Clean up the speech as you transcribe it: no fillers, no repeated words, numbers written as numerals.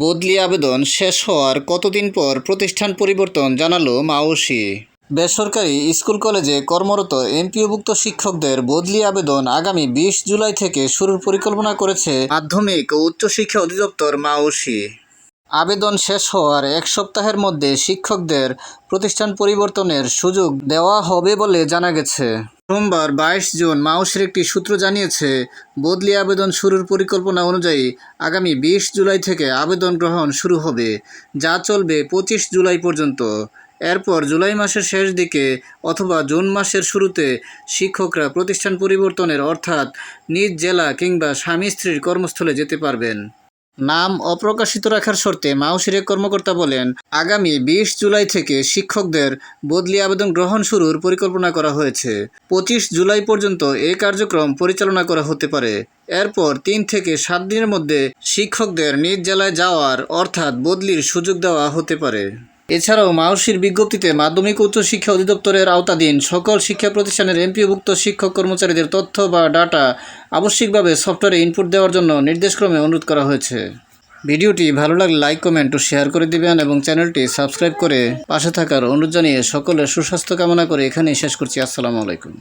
বদলি আবেদন শেষ হওয়ার কতদিন পর প্রতিষ্ঠান পরিবর্তন জানালো মাওসি। বেসরকারি স্কুল কলেজে কর্মরত এমপিওভুক্ত শিক্ষকদের বদলি আবেদন আগামী 20 জুলাই থেকে শুরুর পরিকল্পনা করেছে মাধ্যমিক ও উচ্চশিক্ষা অধিদপ্তর মাওসি। আবেদন শেষ হওয়ার এক সপ্তাহের মধ্যে শিক্ষকদের প্রতিষ্ঠান পরিবর্তনের সুযোগ দেওয়া হবে বলে জানা গেছে। সোমবার 22 জুন মাওসির একটি সূত্র জানিয়েছে, বদলি আবেদন শুরুর পরিকল্পনা অনুযায়ী আগামী 20 জুলাই থেকে আবেদন গ্রহণ শুরু হবে, যা চলবে 25 জুলাই পর্যন্ত। এরপর জুলাই মাসের শেষ দিকে অথবা জুন মাসের শুরুতে শিক্ষকরা প্রতিষ্ঠান পরিবর্তনের অর্থাৎ নিজ জেলা কিংবা স্বামী স্ত্রীর কর্মস্থলে যেতে পারবেন। নাম অপ্রকাশিত রাখার শর্তে মাওসির এক কর্মকর্তা বলেন, আগামী 20 জুলাই থেকে শিক্ষকদের বদলি আবেদন গ্রহণ শুরুর পরিকল্পনা করা হয়েছে। 25 জুলাই পর্যন্ত এই কার্যক্রম পরিচালনা করা হতে পারে। এরপর 3 থেকে 7 দিনের মধ্যে শিক্ষকদের নিজ জেলায় যাওয়ার অর্থাৎ বদলির সুযোগ দেওয়া হতে পারে। এছাড়াও মাওসির বিজ্ঞপ্তিতে মাধ্যমিক উচ্চশিক্ষা অধিদপ্তরের আওতাধীন সকল শিক্ষা প্রতিষ্ঠানের এমপিওভুক্ত শিক্ষক কর্মচারীদের তথ্য বা ডাটা আবশ্যিকভাবে সফটওয়্যারে ইনপুট দেওয়ার জন্য নির্দেশক্রমে অনুরোধ করা হয়েছে। ভিডিওটি ভালো লাগলে লাইক, কমেন্ট ও শেয়ার করে দিবেন এবং চ্যানেলটি সাবস্ক্রাইব করে পাশে থাকার অনুরোধ জানিয়ে সকলের সুস্বাস্থ্য কামনা করে এখানেই শেষ করছি। আসসালামু আলাইকুম।